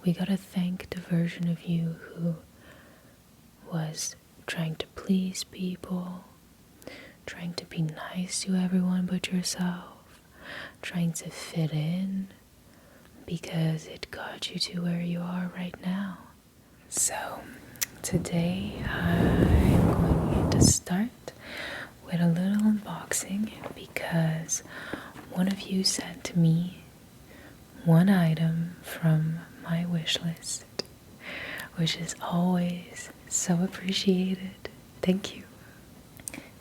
we gotta thank the version of you who was trying to please people, trying to be nice to everyone but yourself, trying to fit in, because it got you to where you are right now. So today I'm going to start with a little unboxing because one of you sent me one item from my wish list, which is always so appreciated. Thank you.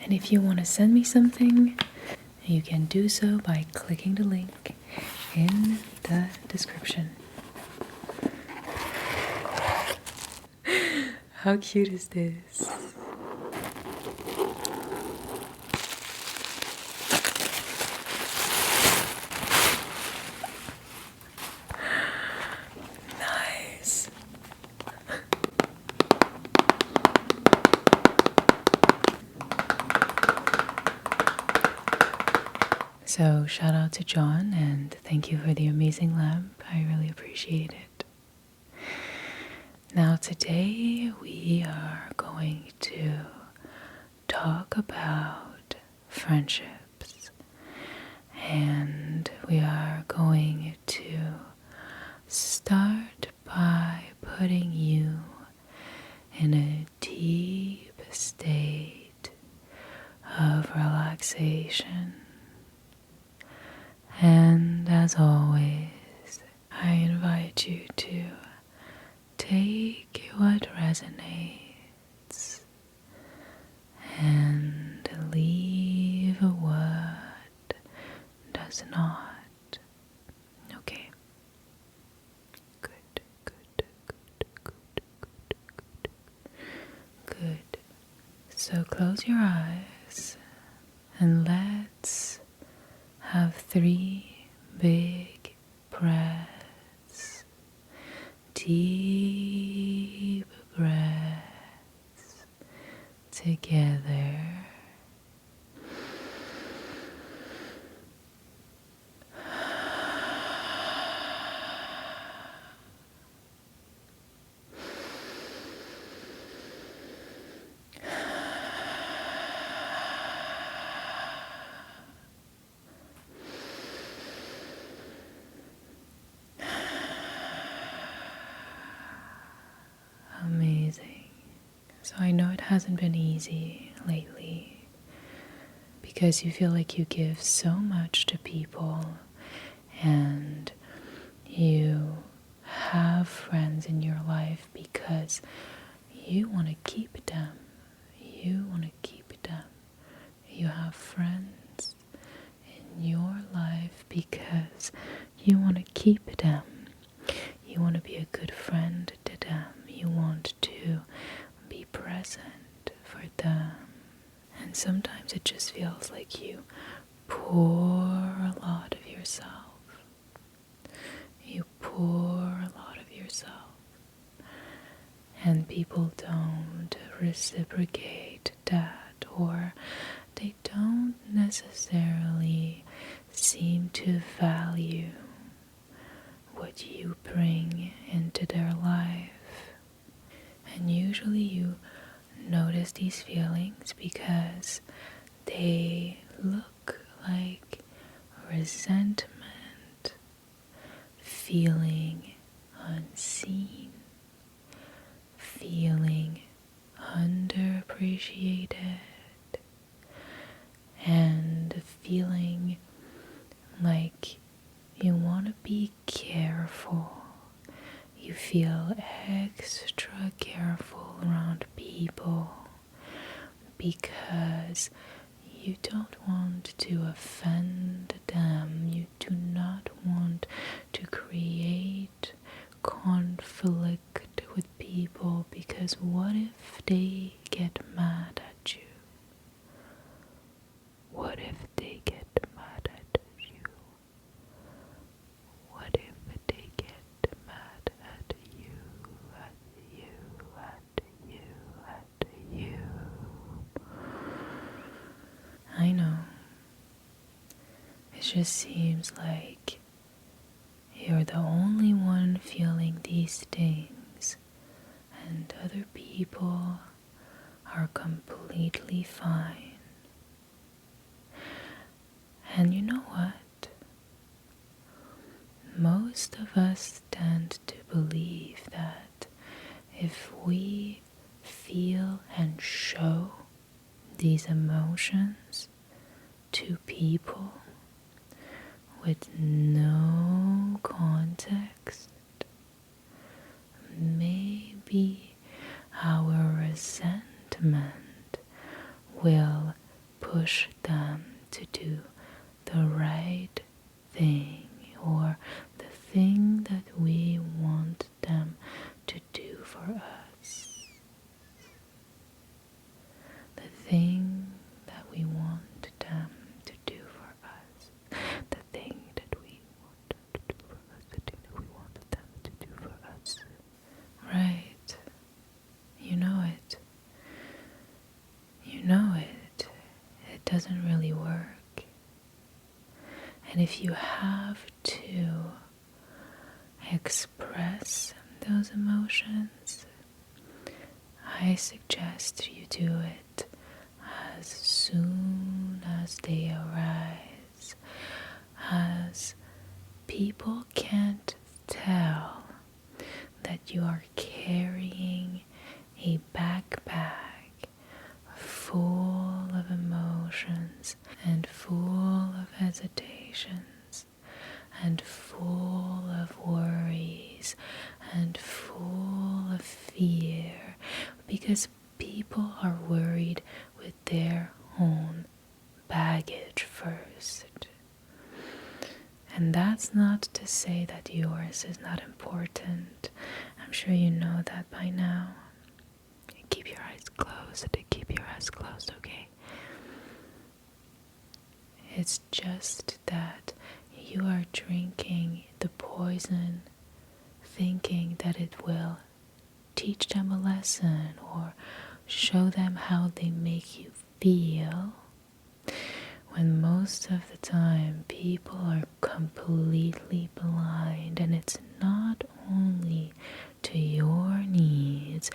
And if you want to send me something, you can do so by clicking the link in the description. How cute is this? Nice. So shout out to John and thank you for the amazing lamp. I really appreciate it. Now today we are going to talk about friendships, and we are going to start by putting you in a deep state of relaxation. And as always, I invite you to take what resonates and leave what does not. Okay. Good, good, good, good, good, good. Good. So close your eyes and let's have 3 big breaths. Deep breaths together. Amazing. So I know it hasn't been easy lately because you feel like you give so much to people and you have friends in your life because you want to keep them. You want to keep them. You have friends in your life because you want to keep them. You want to be a good friend to them. You want to be present for them. And sometimes it just feels like you pour a lot of yourself. You pour a lot of yourself. And people don't reciprocate that, or they don't necessarily seem to value what you bring into their life. And usually you notice these feelings because they look like resentment, feeling unseen, feeling underappreciated, and feeling like you want to be careful. You feel extra careful around people because you don't want to offend them. You do not want to create conflict with people because what if they get mad at you? What if they get mad at you? What if they get mad at you, at you, at you, at you? I know. It just seems like you're the only one feeling these things, and other people are completely fine. And you know what? Most of us tend to believe that if we feel and show these emotions to people with no context, maybe our resentment will push them to do the right thing, or the thing that we want them to do for us. The thing that we want them to do for us. The thing that we want them to do for us. The thing that we want them to do for us. Right. You know it. You know it. It doesn't really work. And if you have to express those emotions, I suggest you do it as soon as they arise, as people can't tell that you are carrying a backpack full of emotions and full of hesitations and full of worries and full of fear, because people are worried with their own baggage first. And that's not to say that yours is not important. I'm sure you know that by now. Keep your eyes closed. Keep your eyes closed, okay? It's just that you are drinking the poison thinking that it will teach them a lesson or show them how they make you feel, when most of the time people are completely blind, and it's not only to your needs,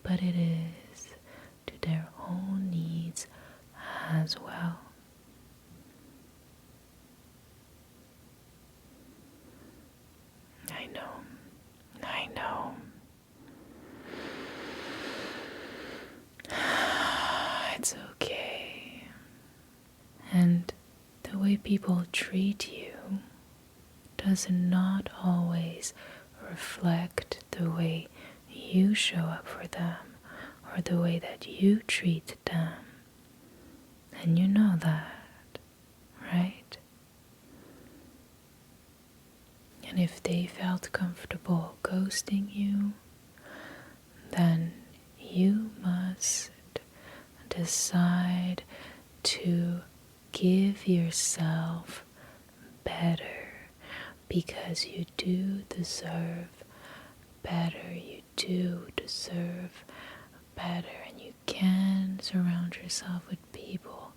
but it is to their own needs as well. I know. It's okay. And the way people treat you does not always reflect the way you show up for them or the way that you treat them. And you know that, right? And if they felt comfortable ghosting you, then you must decide to give yourself better, because you do deserve better. You do deserve better, and you can surround yourself with people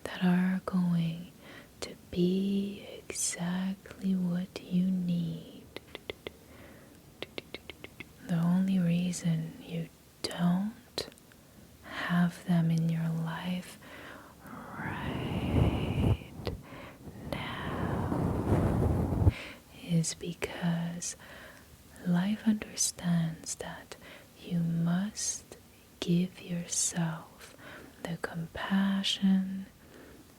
that are going to be exactly what you need. The only reason you don't have them in your life right now is because life understands that you must give yourself the compassion,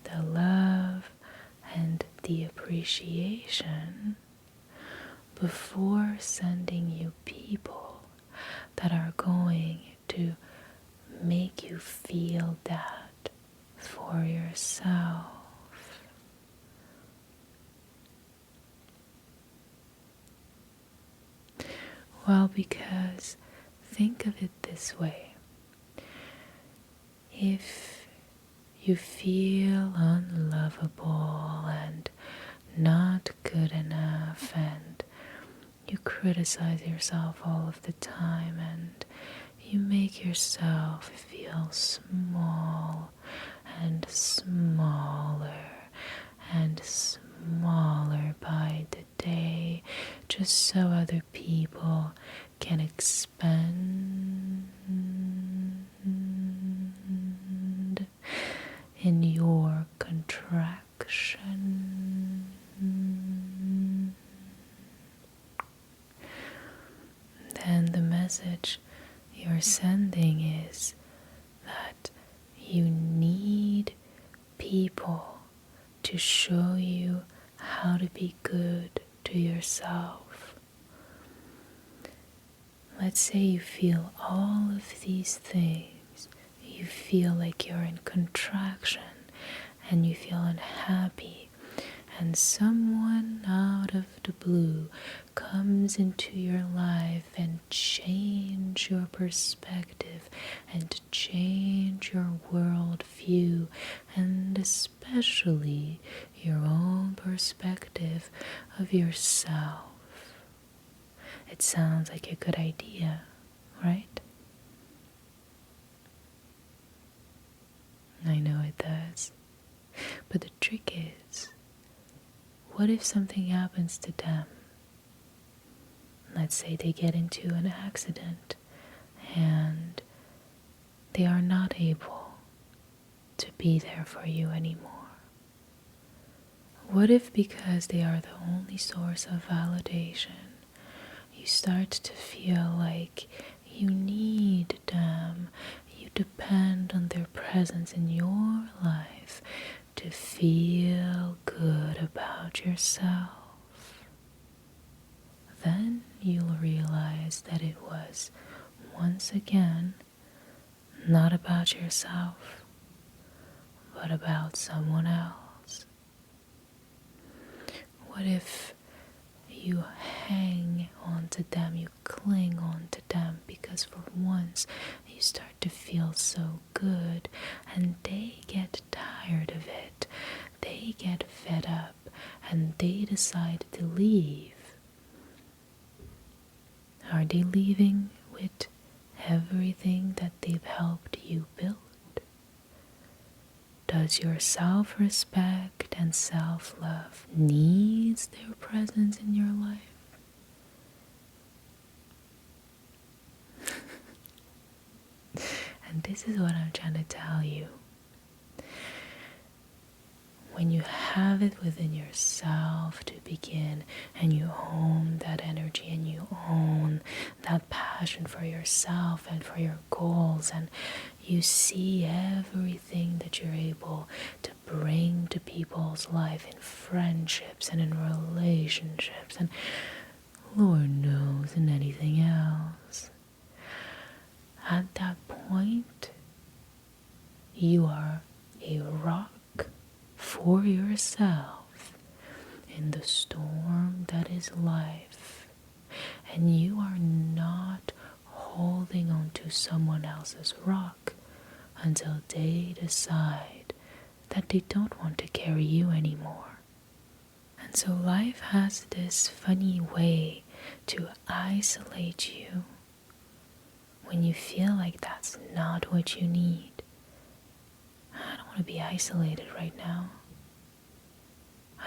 the love, and the appreciation before sending you people that are going to make you feel that for yourself. Well, because think of it this way. If you feel unlovable and not good enough, and you criticize yourself all of the time, and you make yourself feel small and smaller and smaller by the day, just so other people can expand in your contraction. Then the message you're sending is that you need people to show you how to be good to yourself. Let's say you feel all of these things. You feel like you're in contraction and you feel unhappy, and someone out of the blue comes into your life and change your perspective and change your world view, and especially your own perspective of yourself. It sounds like a good idea, right? I know it does. But the trick is, what if something happens to them? Let's say they get into an accident and they are not able to be there for you anymore. What if, because they are the only source of validation, you start to feel like you need them, you depend on their presence in your life to feel good about yourself? Then you'll realize that it was, once again, not about yourself, but about someone else. What if you hang on to them, you cling on to them, because for once you start to feel so good and they get tired of it, they get fed up, and they decide to leave? Are they leaving with everything that they've helped you build? Does your self-respect and self-love needs their presence in your life? And this is what I'm trying to tell you. When you have it within yourself to begin, and you own that energy, and you own that passion for yourself and for your goals, and you see everything that you're able to bring to people's life in friendships and in relationships, and Lord knows in anything else. At that point, you are a rock for yourself in the storm that is life, and you are not holding on to someone else's rock until they decide that they don't want to carry you anymore. And so life has this funny way to isolate you when you feel like that's not what you need. I don't want to be isolated right now.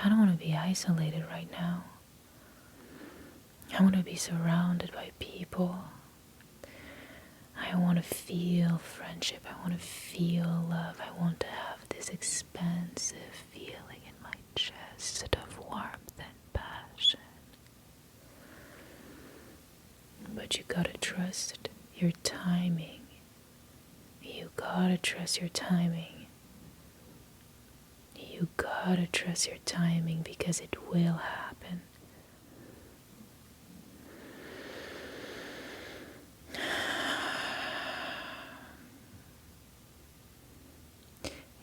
I don't want to be isolated right now. I want to be surrounded by people. I want to feel friendship. I want to feel love. I want to have this expansive feeling in my chest of warmth and passion. But you gotta trust your timing. You gotta trust your timing. You gotta trust your timing, because it will happen.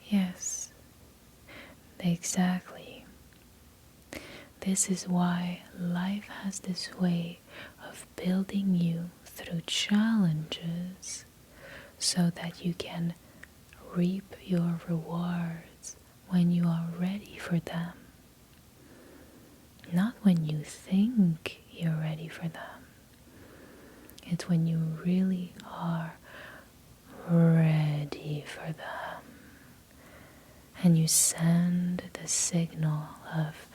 Yes, exactly. This is why life has this way of building you through challenges so that you can reap your rewards when you are ready for them. Not when you think you're ready for them. It's when you really are ready for them. And you send the signal of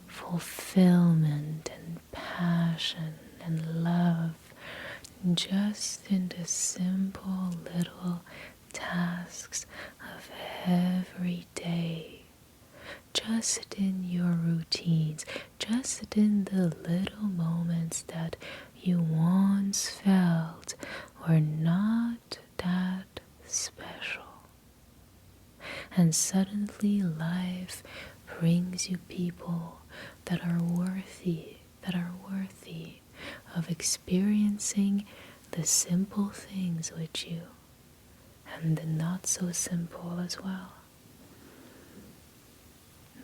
fulfillment and passion and love just in the simple little tasks of every day, just in your routines, just in the little moments that you once felt were not that special. And suddenly life brings you people that are worthy of experiencing the simple things with you and the not so simple as well.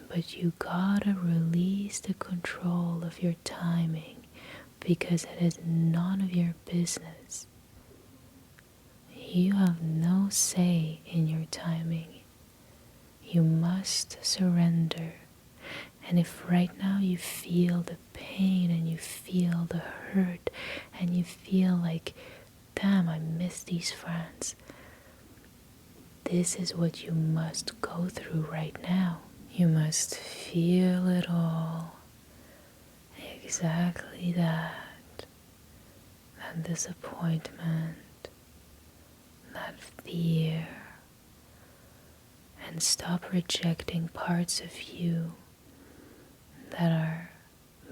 But you gotta release the control of your timing because it is none of your business. You have no say in your timing. You must surrender. And if right now you feel the pain and you feel the hurt and you feel like, damn, I miss these friends, this is what you must go through right now. You must feel it all. Exactly that. That disappointment, that fear, and stop rejecting parts of you that are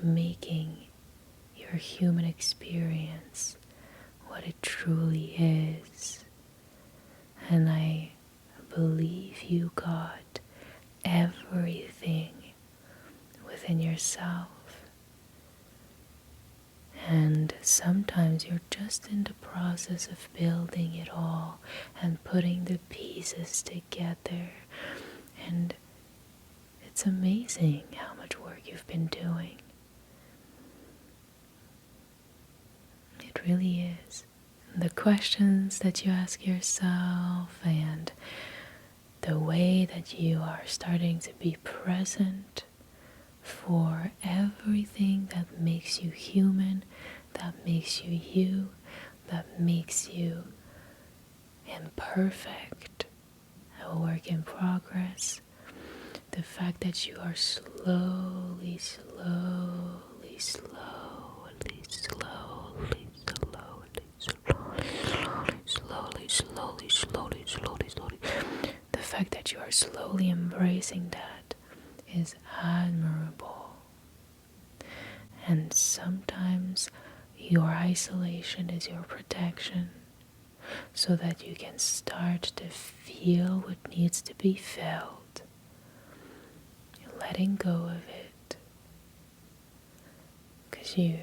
making your human experience what it truly is. And I believe you got everything within yourself. And sometimes you're just in the process of building it all and putting the pieces together. And it's amazing how much work you've been doing. It really is. The questions that you ask yourself and the way that you are starting to be present for everything that makes you human, that makes you you, that makes you imperfect, a work in progress. The fact that you are slowly, the fact that you are slowly embracing that is admirable. And sometimes your isolation is your protection, so that you can start to feel what needs to be felt. You're letting go of it. Because you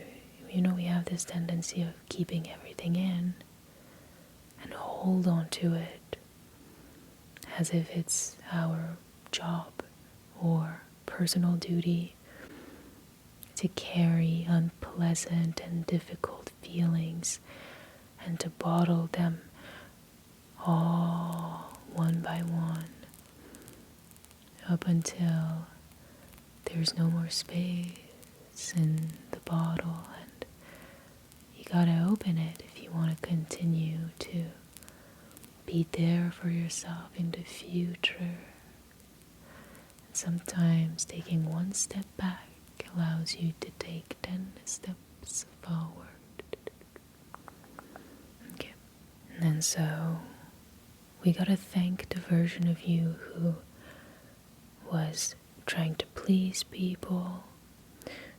know we have this tendency of keeping everything in and hold on to it as if it's our job or personal duty to carry unpleasant and difficult feelings and to bottle them all one by one up until there's no more space in the bottle, and you gotta open it if you want to continue to be there for yourself in the future. And sometimes taking one step back allows you to take 10 steps forward. Okay. And so we gotta thank the version of you who was trying to please people,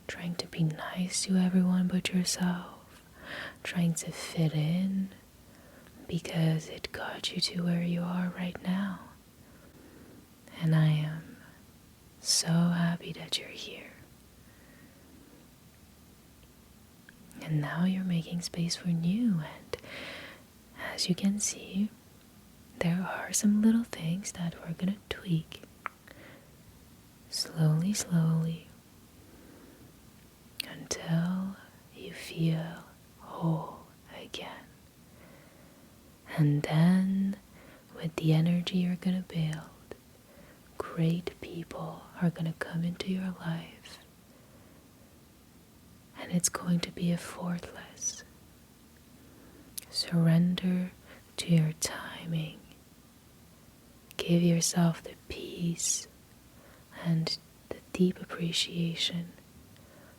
trying to be nice to everyone but yourself, trying to fit in, because it got you to where you are right now. And I am so happy that you're here. And now you're making space for new, and as you can see, there are some little things that we're gonna tweak slowly until you feel whole again. And then with the energy you're gonna build, great people are gonna come into your life, and it's going to be effortless. Surrender to your timing. Give yourself the peace and the deep appreciation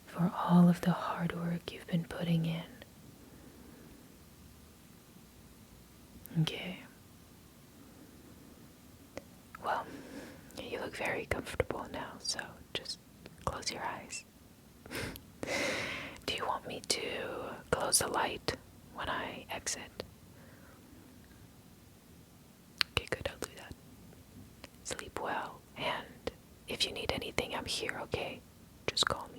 for all of the hard work you've been putting in. Okay. Well, you look very comfortable now, so just close your eyes. Do you want me to close the light when I exit? Okay, good, I'll do that. Sleep well, and if you need anything, I'm here, okay? Just call me.